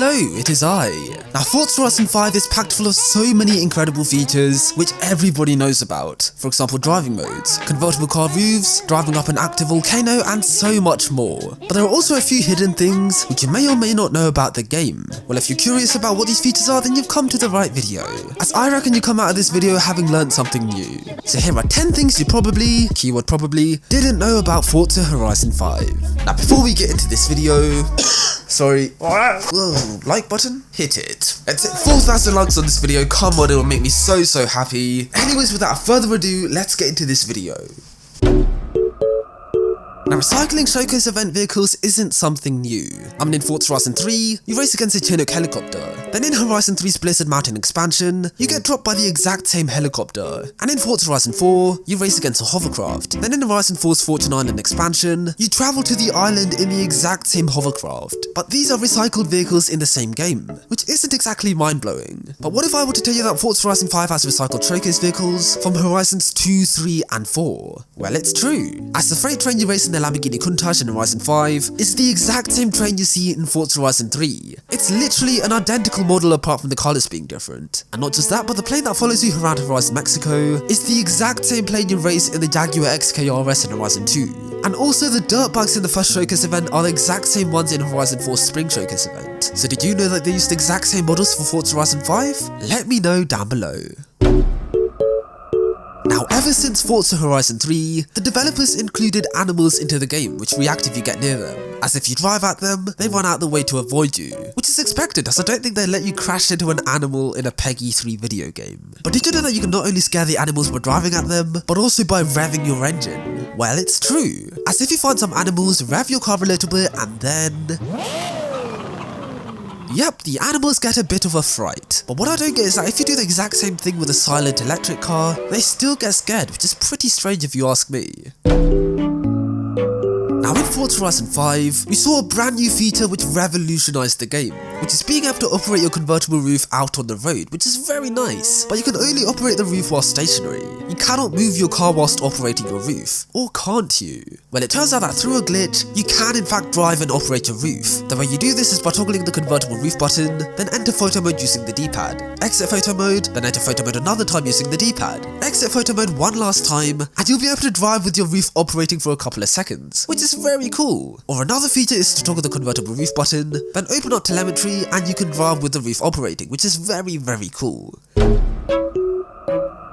Hello, it is I. Now Forza Horizon 5 is packed full of so many incredible features which everybody knows about. For example, driving modes, convertible car roofs, driving up an active volcano, and so much more. But there are also a few hidden things which you may or may not know about the game. Well, if you're curious about what these features are, then you've come to the right video, as I reckon you come out of this video having learned something new. So here are 10 things you probably, keyword probably, didn't know about Forza Horizon 5. Now before we get into this video, sorry, whoa, like button? Hit it. Let's hit 4,000 likes on this video, come on, it will make me so happy. Anyways, without further ado, let's get into this video. Now recycling showcase event vehicles isn't something new. In Forza Horizon 3, you race against a Chinook helicopter. Then in Horizon 3's Blizzard Mountain expansion, you get dropped by the exact same helicopter. And in Forza Horizon 4, you race against a hovercraft. Then in Horizon 4's Fortune Island expansion, you travel to the island in the exact same hovercraft. But these are recycled vehicles in the same game, which isn't exactly mind-blowing. But what if I were to tell you that Forza Horizon 5 has recycled showcase vehicles from Horizons 2, 3 and 4? Well, it's true, as the freight train you race in the Lamborghini Countach in Horizon 5 is the exact same train you see in Forza Horizon 3. It's literally an identical model apart from the colours being different. And not just that, but the plane that follows you around Horizon Mexico is the exact same plane you race in the Jaguar XKRS in Horizon 2. And also the dirt bikes in the first showcase event are the exact same ones in Horizon 4's Spring Showcase event. So did you know that they used the exact same models for Forza Horizon 5? Let me know down below. Now, ever since Forza Horizon 3, the developers included animals into the game which react if you get near them, as if you drive at them, they run out the way to avoid you, which is expected as I don't think they let you crash into an animal in a PEGI 3 video game. But did you know that you can not only scare the animals by driving at them, but also by revving your engine? Well, it's true, as if you find some animals, rev your car a little bit, and then... yep, the animals get a bit of a fright. But what I don't get is that if you do the exact same thing with a silent electric car, they still get scared, which is pretty strange if you ask me. Now in Forza Horizon 5, we saw a brand new feature which revolutionized the game, which is being able to operate your convertible roof out on the road, which is very nice, but you can only operate the roof while stationary. You cannot move your car whilst operating your roof, or can't you? Well, it turns out that through a glitch, you can in fact drive and operate your roof. The way you do this is by toggling the convertible roof button, then enter photo mode using the D-pad, exit photo mode, then enter photo mode another time using the D-pad, exit photo mode one last time, and you'll be able to drive with your roof operating for a couple of seconds, which is very cool. Or another feature is to toggle the convertible roof button, then open up telemetry and you can drive with the roof operating, which is very cool.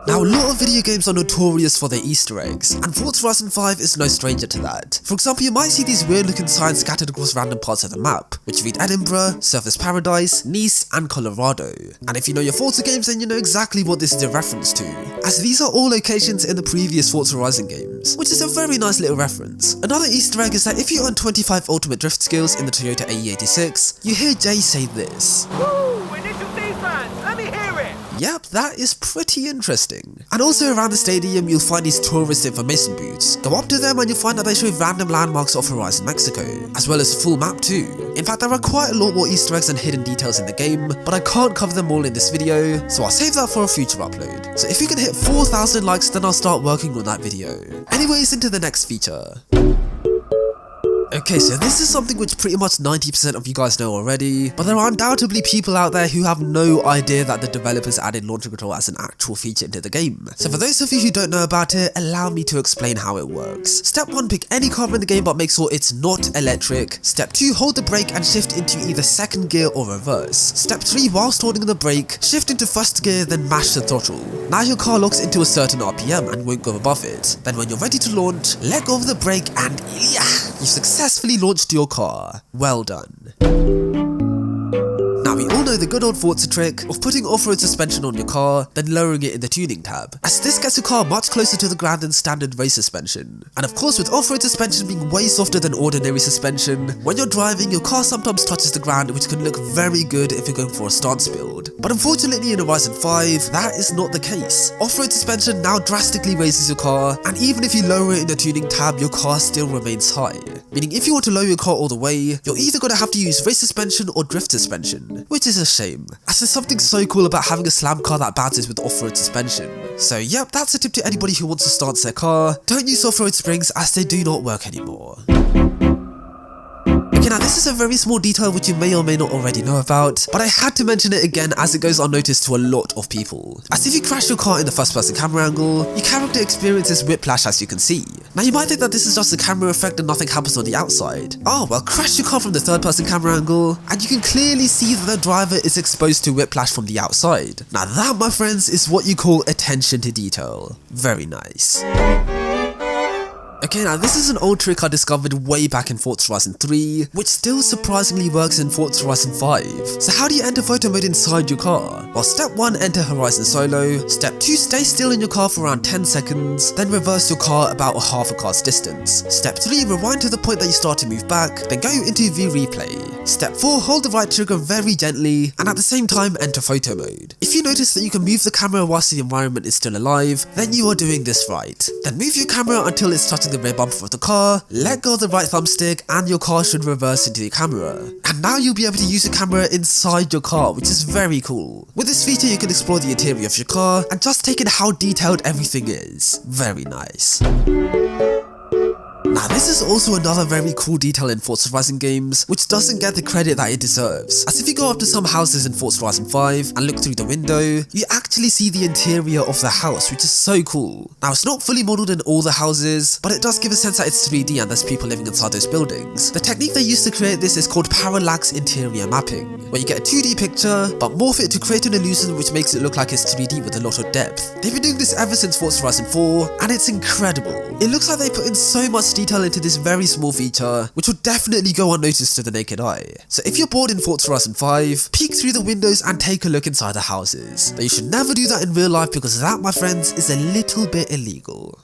Now, a lot of video games are notorious for their Easter eggs, and Forza Horizon 5 is no stranger to that. For example, you might see these weird looking signs scattered across random parts of the map, which read Edinburgh, Surfers Paradise, Nice, and Colorado. And if you know your Forza games, then you know exactly what this is a reference to, as these are all locations in the previous Forza Horizon games, which is a very nice little reference. Another Easter egg is that if you earn 25 ultimate drift skills in the Toyota AE86, you hear Jay say this. Woo! Initial defense! Let me hear it! Yep, that is pretty interesting. And also around the stadium, you'll find these tourist information booths. Go up to them and you'll find that they show random landmarks of Horizon Mexico, as well as a full map too. In fact, there are quite a lot more Easter eggs and hidden details in the game, but I can't cover them all in this video, so I'll save that for a future upload. So if you can hit 4,000 likes, then I'll start working on that video. Anyways, into the next feature. Okay, so this is something which pretty much 90% of you guys know already, but there are undoubtedly people out there who have no idea that the developers added launcher control as an actual feature into the game. So for those of you who don't know about it, allow me to explain how it works. Step 1, pick any car in the game but make sure it's not electric. Step 2, hold the brake and shift into either second gear or reverse. Step 3, whilst holding the brake, shift into first gear, then mash the throttle. Now your car locks into a certain RPM and won't go above it. Then when you're ready to launch, let go of the brake and yeah, you've successfully launched your car. Well done. Now we all know the good old Forza trick of putting off-road suspension on your car, then lowering it in the tuning tab, as this gets your car much closer to the ground than standard race suspension. And of course, with off-road suspension being way softer than ordinary suspension, when you're driving, your car sometimes touches the ground, which can look very good if you're going for a stance build. But unfortunately in Horizon 5, that is not the case. Off-road suspension now drastically raises your car, and even if you lower it in the tuning tab, your car still remains high. Meaning if you want to lower your car all the way, you're either going to have to use race suspension or drift suspension, which is a shame, as there's something so cool about having a slam car that bounces with off-road suspension. So yep, that's a tip to anybody who wants to stance their car. Don't use off-road springs as they do not work anymore. Okay, now this is a very small detail which you may or may not already know about, but I had to mention it again as it goes unnoticed to a lot of people. As if you crash your car in the first person camera angle, your character experiences whiplash as you can see. Now you might think that this is just a camera effect and nothing happens on the outside. Oh well, crash your car from the third person camera angle and you can clearly see that the driver is exposed to whiplash from the outside. Now that, my friends, is what you call attention to detail. Very nice. Okay, now this is an old trick I discovered way back in Forza Horizon 3, which still surprisingly works in Forza Horizon 5. So how do you enter photo mode inside your car? Well, step 1, enter Horizon Solo. Step 2, stay still in your car for around 10 seconds, then reverse your car about a half a car's distance. Step 3, rewind to the point that you start to move back, then go into V replay. Step 4, hold the right trigger very gently, and at the same time enter photo mode. If you notice that you can move the camera whilst the environment is still alive, then you are doing this right. Then move your camera until it's touching the rear bumper of the car, let go of the right thumbstick, and your car should reverse into the camera. And now you'll be able to use the camera inside your car, which is very cool. With this feature you can explore the interior of your car and just take in how detailed everything is. Very nice. Now this is also another very cool detail in Forza Horizon games, which doesn't get the credit that it deserves. As if you go up to some houses in Forza Horizon 5 and look through the window, you actually see the interior of the house, which is so cool. Now it's not fully modelled in all the houses, but it does give a sense that it's 3D and there's people living inside those buildings. The technique they used to create this is called parallax interior mapping, where you get a 2D picture, but morph it to create an illusion which makes it look like it's 3D with a lot of depth. They've been doing this ever since Forza Horizon 4, and it's incredible. It looks like they put in so much detail into this very small feature, which will definitely go unnoticed to the naked eye. So if you're bored in Forza Horizon 5, peek through the windows and take a look inside the houses. But you should never do that in real life because that, my friends, is a little bit illegal.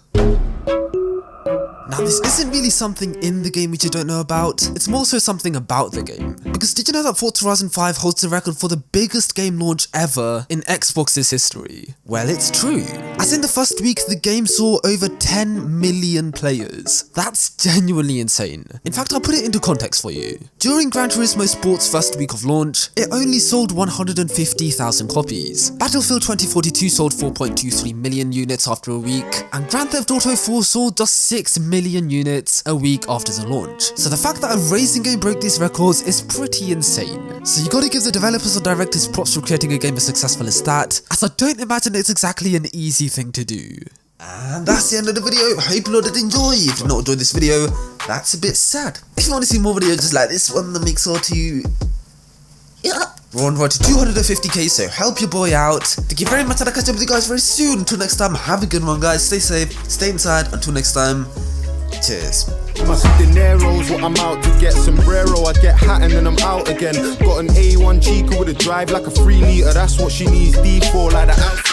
Now this isn't really something in the game which you don't know about, it's more so something about the game. Because did you know that Forza Horizon 5 holds the record for the biggest game launch ever in Xbox's history? Well, it's true. As in the first week, the game saw over 10 million players. That's genuinely insane. In fact, I'll put it into context for you. During Gran Turismo Sport's first week of launch, it only sold 150,000 copies. Battlefield 2042 sold 4.23 million units after a week, and Grand Theft Auto 4 sold just 6 million units a week after the launch. So the fact that a racing game broke these records is pretty insane. So you gotta give the developers or directors props for creating a game as successful as that, as I don't imagine it's exactly an easy thing to do. And that's the end of the video. Hope you all did enjoy. If you did not enjoy this video, that's a bit sad. If you want to see more videos just like this one, then make sure to... We're on road to 250k, so help your boy out. Thank you very much, and I'll catch up with you guys very soon. Until next time, have a good one, guys. Stay safe, stay inside. Until next time, cheers. My dinero's what I'm out to get. Sombrero, I get hat and then I'm out again. Got an A1 Chica with a drive like a 3 litre. That's what she needs D4, like that.